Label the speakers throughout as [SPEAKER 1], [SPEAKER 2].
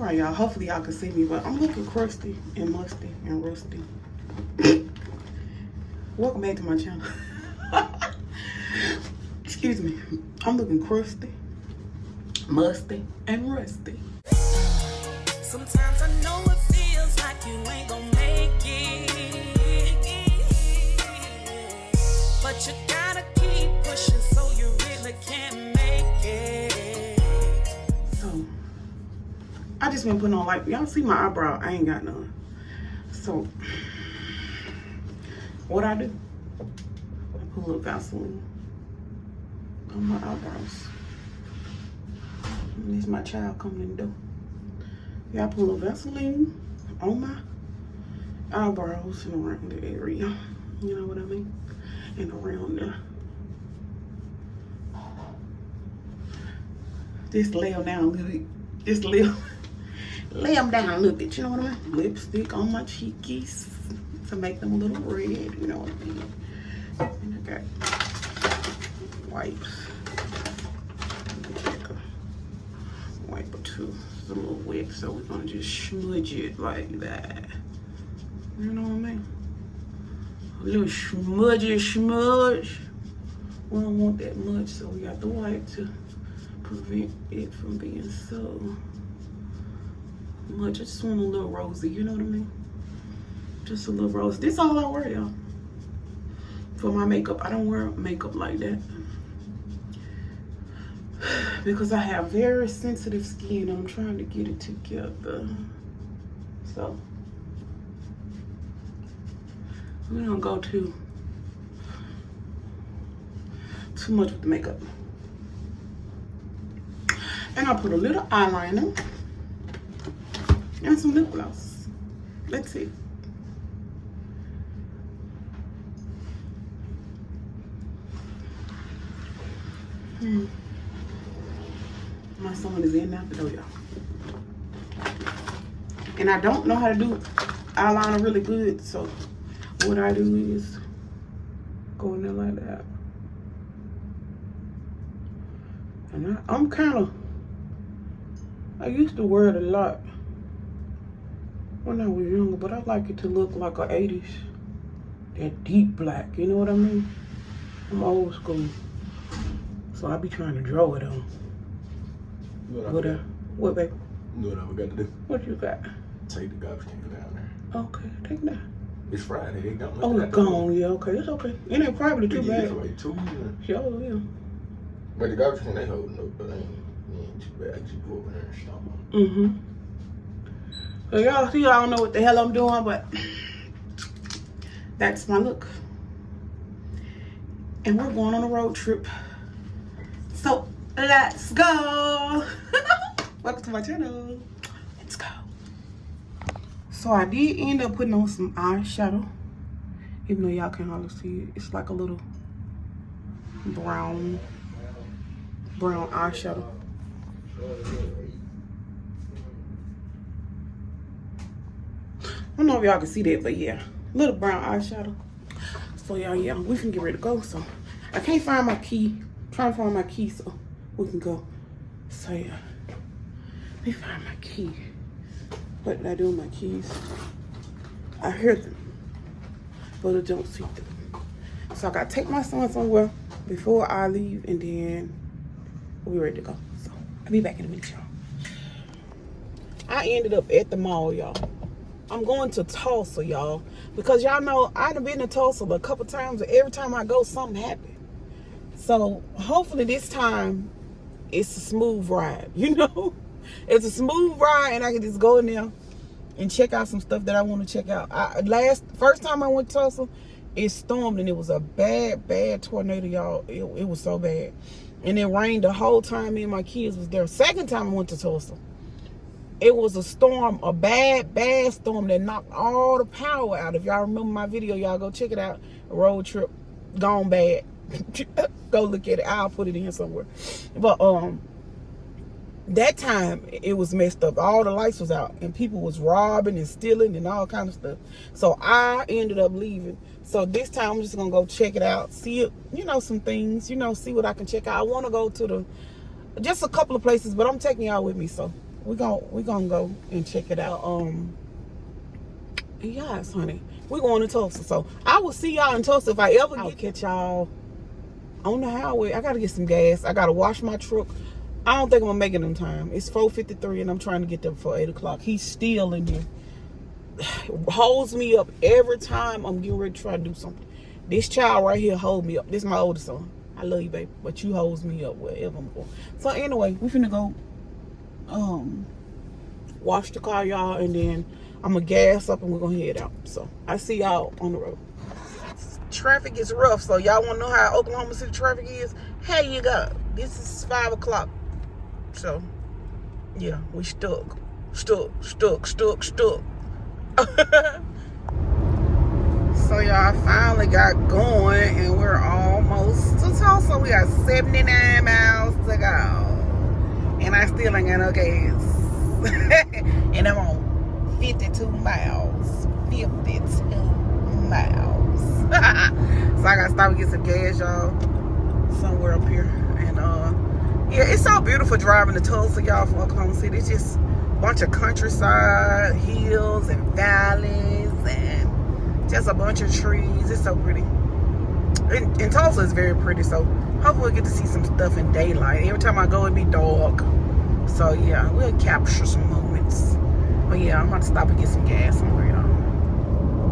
[SPEAKER 1] Alright, y'all. Hopefully y'all can see me, but I'm looking crusty and musty and rusty. Welcome back to my channel. Excuse me. I'm looking crusty, musty, and rusty.
[SPEAKER 2] Sometimes I know it feels like you ain't gonna make it, but you gotta keep pushing so you really can make it.
[SPEAKER 1] So, I just been putting on like, y'all see my eyebrow? I ain't got none. So, what I do? I put a little Vaseline on my eyebrows. And this my child coming in the door. Yeah, I put a little Vaseline on my eyebrows and around the area. You know what I mean? And around there. Just lay them down a little bit. Just lay them down a little bit. You know what I mean? Lipstick on my cheekies to make them a little red. You know what I mean? And I got wipes. Wipe or two. It's a little wet, so we're gonna just smudge it like that. You know what I mean? A little smudge. We don't want that much, so we got the wipe to prevent it from being so much. I just want a little rosy, you know what I mean? Just a little rosy. This is all I wear, y'all. For my makeup, I don't wear makeup like that. Because I have very sensitive skin. I'm trying to get it together. So, we don't go too much with the makeup. And I put a little eyeliner and some lip gloss. That's it. My son is in now the door, y'all. And I don't know how to do eyeliner really good, so what I do is go in there like that. And I'm kind of, I used to wear it a lot when I was younger, but I like it to look like a 80s. That deep black, you know what I mean? I'm old school. So I be trying to draw it on. What, baby?
[SPEAKER 3] You know what I forgot to do?
[SPEAKER 1] What you got?
[SPEAKER 3] Take the garbage can down there.
[SPEAKER 1] Okay, take it down.
[SPEAKER 3] It's Friday. They gone.
[SPEAKER 1] Oh, it's gone. Yeah, okay. It's okay. It ain't probably too bad.
[SPEAKER 3] For like 2 years.
[SPEAKER 1] Sure, yeah.
[SPEAKER 3] But the garbage can, they holding up, but they ain't too bad. I just go over there and stop them.
[SPEAKER 1] So y'all see, I don't know what the hell I'm doing, but that's my look. And we're going on a road trip. So let's go. Welcome to my channel. Let's go. So I did end up putting on some eyeshadow, even though y'all can't hardly see it. It's like a little brown eyeshadow. I don't know if y'all can see that, but yeah, little brown eyeshadow. So yeah, we can get ready to go. So I can't find my key. I'm trying to find my key so we can go. So yeah, let me find my key. What did I do with my keys? I hear them, but I don't see them. So I gotta take my son somewhere before I leave, and then we're ready to go. So I'll be back in a minute, y'all. I ended up at the mall, y'all. I'm going to Tulsa, y'all, because y'all know I've been to Tulsa a couple times, and every time I go, something happens. So hopefully this time it's a smooth ride, you know? It's a smooth ride, and I can just go in there and check out some stuff that I want to check out. First time I went to Tulsa, it stormed, and it was a bad tornado, y'all. It was so bad. And it rained the whole time me and my kids was there. Second time I went to Tulsa, it was a storm, a bad storm that knocked all the power out. If y'all remember my video, y'all go check it out. A road trip gone bad. Go look at it. I'll put it in somewhere. But that time it was messed up. All the lights was out, and people was robbing and stealing and all kind of stuff. So I ended up leaving. So this time I'm just gonna go check it out, see it, you know, some things, you know, see what I can check out. I want to go to just a couple of places, but I'm taking y'all with me. So we gonna go and check it out. Yes, honey. We're going to Tulsa. So I will see y'all in Tulsa if I ever catch y'all on the highway. I gotta get some gas. I gotta wash my truck. I don't think I'm gonna make it in time. It's 4:53 and I'm trying to get there before 8 o'clock. He's still in here. Holds me up every time I'm getting ready to try to do something. This child right here hold me up. This is my oldest son. I love you, baby, but you holds me up wherever I'm going. So anyway, we finna go wash the car, y'all, and then I'm gonna gas up and we're gonna head out. So I see y'all on the road. Traffic is rough, so y'all wanna know how Oklahoma City traffic is? Here you go. This is 5 o'clock. So yeah, we stuck. So y'all finally got going and we're almost to Tulsa. We got 79 miles to go. And I still ain't got no gas. And I'm on 52 miles. 52 miles. So I gotta stop and get some gas, y'all. Somewhere up here. And yeah, it's so beautiful driving to Tulsa, y'all, from Oklahoma City. It's just a bunch of countryside, hills and valleys, and just a bunch of trees. It's so pretty. And Tulsa is very pretty, so hopefully we'll get to see some stuff in daylight. Every time I go, it'd be dark. So yeah, we'll capture some moments. But yeah, I'm about to stop and get some gas somewhere, y'all.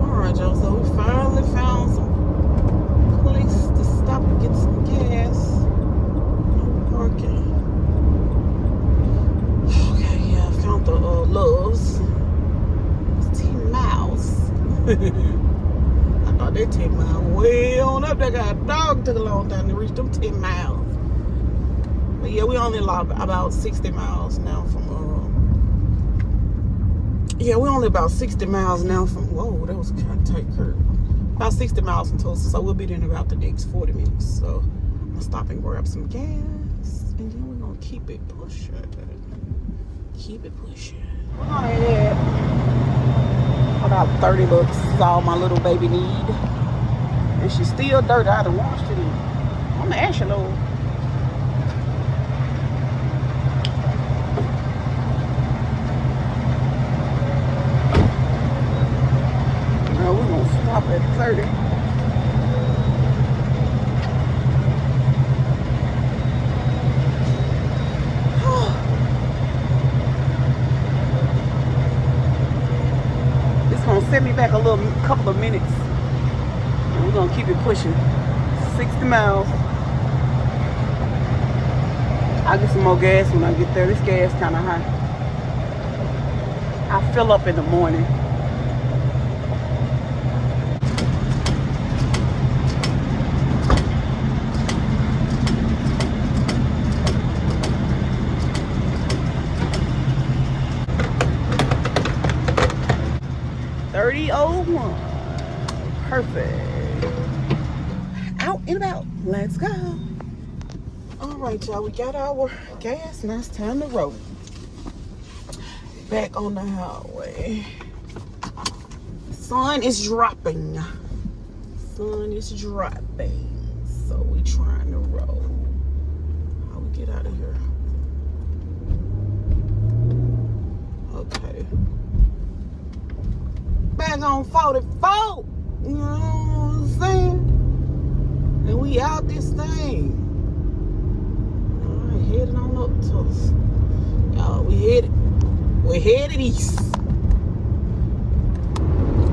[SPEAKER 1] Alright, y'all, so we finally found some place to stop and get some gas. No parking. Okay, yeah, I found the Loves. It's 10 miles. I thought that 10 miles way on up. That got a dog. Took a long time to reach them 10 miles. But yeah, we only about 60 miles now from yeah, we only about 60 miles now from, whoa, that was a kind of tight curve. About 60 miles from Tulsa, so we'll be there in about the next 40 minutes. So I'm gonna stop and grab some gas, and then we're gonna keep it pushing. Keep it pushing. We're gonna head about $30 is all my little baby need. And she's still dirty. I done washed it in. I'm gonna ask you, Lord. Now we're gonna stop at 30. It's gonna set me back a couple of minutes. And we're gonna keep it pushing. 60 miles. I'll get some more gas when I get there. This gas kinda high. I fill up in the morning. $30.01. Perfect. Out and about. Let's go. All right, y'all. We got our gas. Now it's time to roll. Back on the highway. Sun is dropping. Sun is dropping. So we trying to roll. How we get out of here? Okay. Back on 44. You know what I'm saying? And we out this thing. Alright, heading on up to us. Y'all, we're headed east.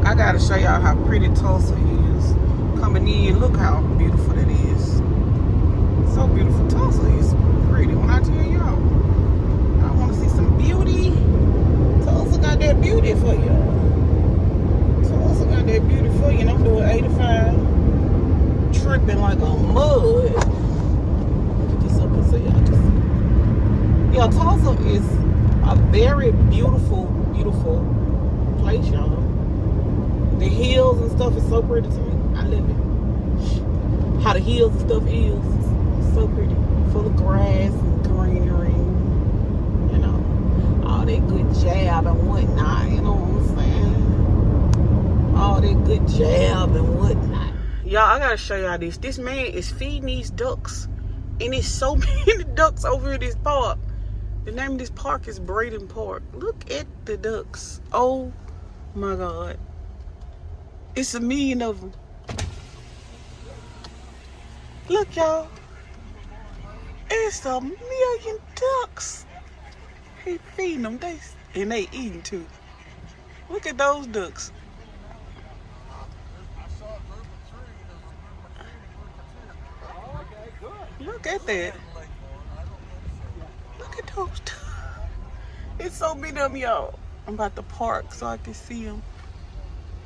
[SPEAKER 1] I gotta show y'all how pretty Tulsa is. Coming in, look how beautiful it is. So beautiful. Tulsa is pretty. When I tell y'all, I wanna see some beauty. Tulsa got that beauty for y'all. Tulsa got that beauty for you, and I'm doing 85, tripping like a mud. Put this up and so y'all can see. Yeah, Tulsa is a very beautiful, beautiful place, y'all. The hills and stuff is so pretty to me. I love it. How the hills and stuff is so pretty, full of grass and greenery. You know, all that good jab and whatnot. You know what I'm saying? All that good jab and whatnot. Y'all, I gotta show y'all this. This man is feeding these ducks. And there's so many ducks over in this park. The name of this park is Braden Park. Look at the ducks. Oh my God. It's a million of them. Look, y'all. It's a million ducks. He feeding them. And they eating too. Look at those ducks. Look at that. Look at those ducks. It's so many of them, y'all. I'm about to park so I can see them.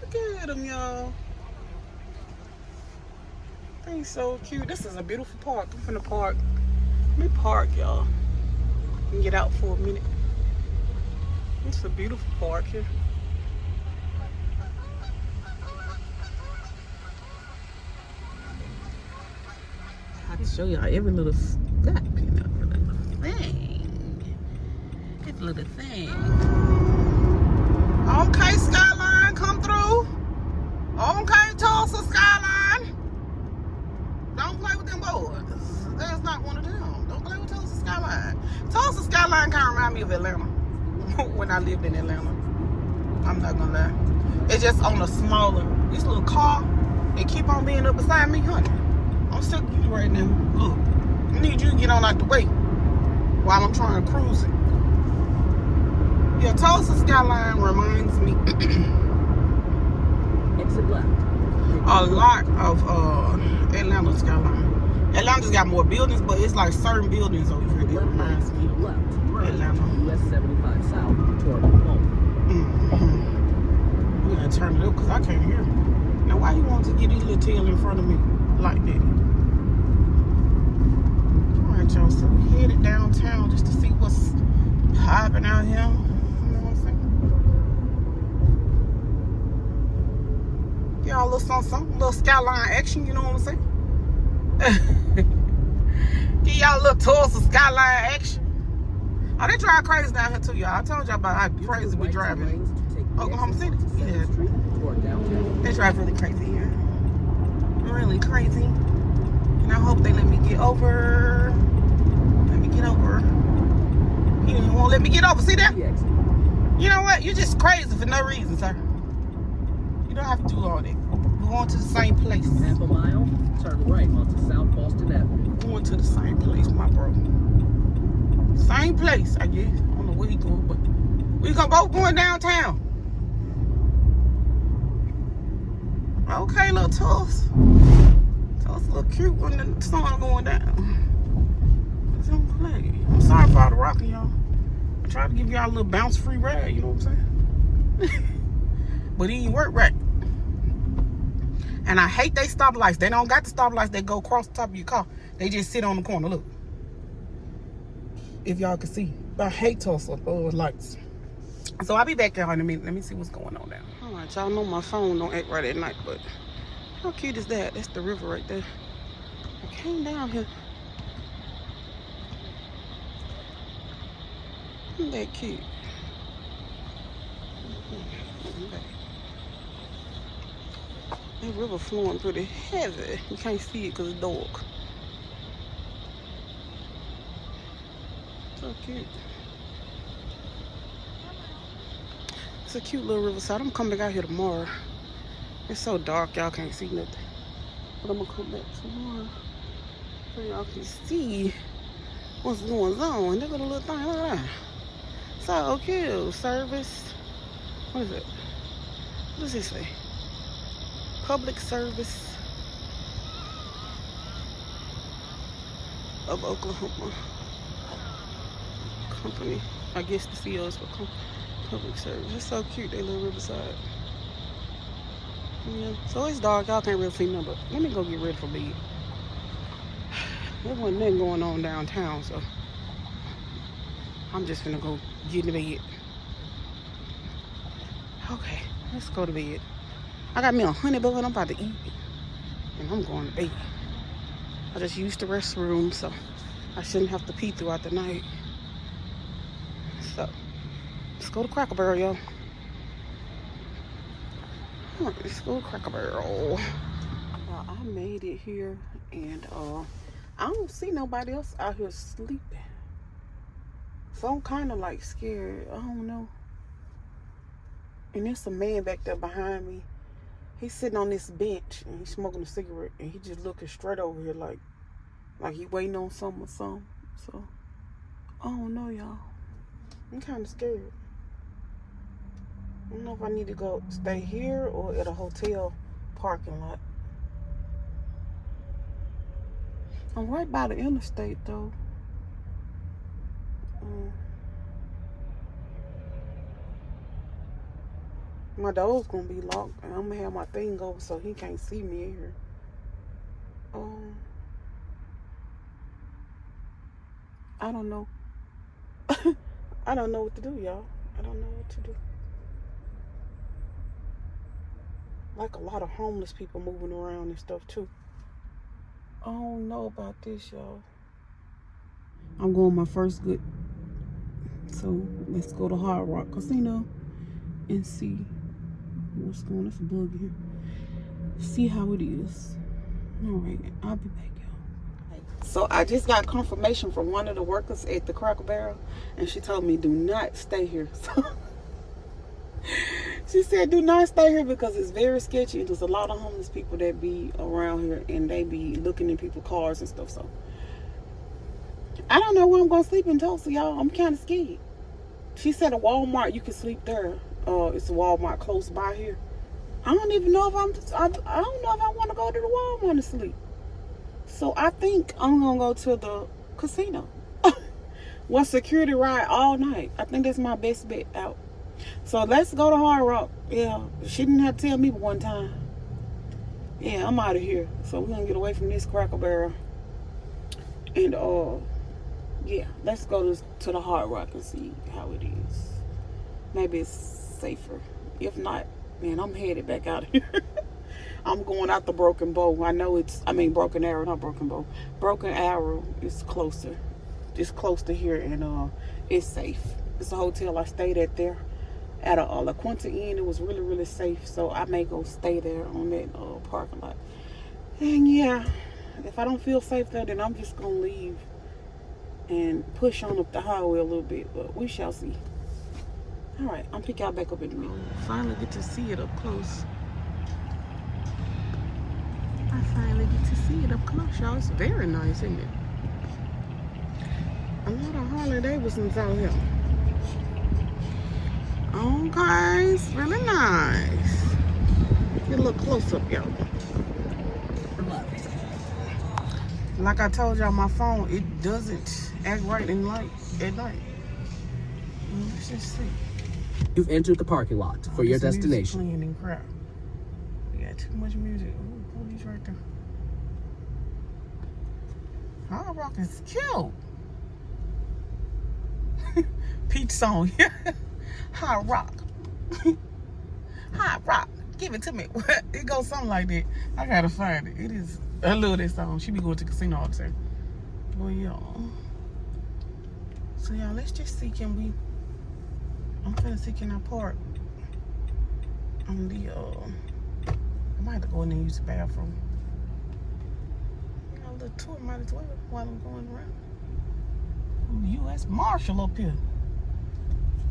[SPEAKER 1] Look at them, y'all. They're so cute. This is a beautiful park. I'm finna park. Let me park, y'all. And get out for a minute. It's a beautiful park here. I have to show y'all every little step, you know, every little thing. Every little thing. Okay, Skyline, come through. Okay, Tulsa Skyline. Don't play with them boys. That's not one of them. Don't play with Tulsa Skyline. Tulsa Skyline kind of remind me of Atlanta. When I lived in Atlanta. I'm not gonna lie. It's just on a smaller, this little car, it keep on being up beside me, honey. I'm stuck with you right now. Look, I need you to get on out the way while I'm trying to cruise it. Yeah, Tulsa Skyline reminds me
[SPEAKER 2] Exit left.
[SPEAKER 1] a lot of Atlanta Skyline. Atlanta's got more buildings, but it's like certain buildings over here that reminds me of Atlanta.
[SPEAKER 2] US 75 south toward home.
[SPEAKER 1] We're gonna turn it up because I can't hear. Now, why you want to get his little tail in front of me like that? All right, y'all. So we headed downtown just to see what's popping out here. You know what I'm saying? Y'all, a little something, little Skyline action. You know what I'm saying? Give y'all a little Tulsa Skyline action. Oh, they drive crazy down here too, y'all. I told y'all about how crazy we driving. Oklahoma City. Yeah. They drive really crazy here. Really crazy. And I hope they let me get over. Let me get over. He won't let me get over. See that? You know what? You're just crazy for no reason, sir. You don't have to do all that. We're going to the same place.
[SPEAKER 2] Half a mile, turn right onto South Boston Avenue.
[SPEAKER 1] We're going to the same place, my bro. Same place, I guess. I don't know where he going, but we both going downtown. Okay, little Tulsa. Tulsa look cute when the sun going down. Don't play. I'm sorry for all the rocking, y'all. I tried to give y'all a little bounce-free ride, you know what I'm saying? But it didn't work right. And I hate they stoplights. They don't got the stoplights that go across the top of your car. They just sit on the corner, look. If y'all can see. But I hate Tulsa lights. So I'll be back there in a minute. Let me see what's going on now. All right, y'all know my phone don't act right at night, but how cute is that? That's the river right there. I came down here. Isn't that cute? That river flowing pretty heavy. You can't see it because it's dark. So cute. It's a cute little riverside. I'm gonna come back out here tomorrow. It's so dark, y'all can't see nothing. But I'm gonna come back tomorrow so y'all can see what's going on. Look at the little thing. Look at that. So cute. Service. What is it? What does this say? Public service of Oklahoma. Company. I guess the CEO is for public service. It's so cute, they little riverside. Yeah. So it's dark, y'all can't really see nothing, but let me go get ready for bed. There wasn't nothing going on downtown, so I'm just gonna go get in bed. Okay, let's go to bed. I got me a honey bun, I'm about to eat, and I'm going to bed. I just used the restroom, so I shouldn't have to pee throughout the night. So, let's go to Crocker Bar, y'all. Let's go to Crocker Bar. Well, I made it here, and I don't see nobody else out here sleeping. So I'm kind of like scared. I don't know. And there's a man back there behind me. He's sitting on this bench and he's smoking a cigarette and he just looking straight over here like he waiting on something or something. So I don't know, y'all. I'm kind of scared. I don't know if I need to go stay here or at a hotel parking lot. I'm right by the interstate though. My door's gonna be locked and I'm gonna have my thing over so he can't see me in here. I don't know. I don't know what to do, y'all. I don't know what to do. Like a lot of homeless people moving around and stuff too. I don't know about this, y'all. I'm going my first good. So let's go to Hard Rock Casino and see what's going on. There's a bug here. See how it is. All right, I'll be back, y'all. So I just got confirmation from one of the workers at the Crocker Bar, and she told me do not stay here. So she said do not stay here because it's very sketchy. There's a lot of homeless people that be around here and they be looking in people's cars and stuff. So I don't know where I'm gonna sleep in Tulsa, y'all. I'm kind of scared. She said a Walmart, you can sleep there. It's a Walmart close by here. I don't even know if I don't know if I want to go to the Walmart to sleep. So I think I'm gonna go to the casino. One security ride all night. I think that's my best bet out. So let's go to Hard Rock. Yeah, she didn't have to tell me but one time. Yeah, I'm out of here. So we're gonna get away from this Cracker Barrel. And yeah, let's go to the Hard Rock and see how it is. Maybe it's safer. If not, man, I'm headed back out of here. I'm going out the Broken Bow. I know Broken Arrow, not Broken Bow. Broken Arrow is closer. It's close to here and it's safe. It's a hotel I stayed at there. At a La Quinta Inn, it was really, really safe. So I may go stay there on that parking lot. And yeah, if I don't feel safe there, then I'm just gonna leave and push on up the highway a little bit, but we shall see. All right, I'll pick y'all back up in a minute. Finally get to see it up close. I finally get to see it up close, y'all. It's very nice, isn't it? A lot of Harley Davidsons out here. Okay, it's really nice. Get a little close up, y'all. Like I told y'all, my phone, it doesn't act right at night. Let's just see.
[SPEAKER 4] You've entered the parking lot for your destination.
[SPEAKER 1] Playing in crowd. We got too much music. Ooh, police right there. Hard Rock is cute. Peach song. Hard Rock. Hard Rock. Give it to me. It goes something like that. I gotta find it. It is. I love that song. She be going to the casino all the time. Well, y'all. So y'all, let's just see. I'm finna see can I park on the I might have to go in there and use the bathroom. Got a little tour, might as well while I'm going around. U.S. Marshal up here.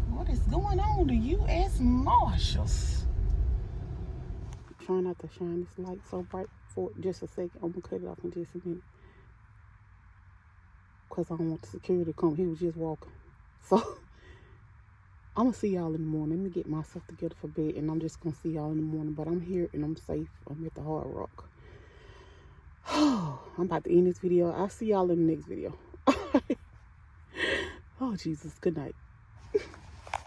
[SPEAKER 1] What is going on? The U.S. Marshals. I'm trying not to shine this light so bright for just a second. I'm gonna cut it off in just a minute. Cause I don't want the security to come. He was just walking. So I'm gonna see y'all in the morning. Let me get myself together for bed and I'm just gonna see y'all in the morning. But I'm here and I'm safe. I'm at the Hard Rock. I'm about to end this video. I'll see y'all in the next video. Oh Jesus, good night.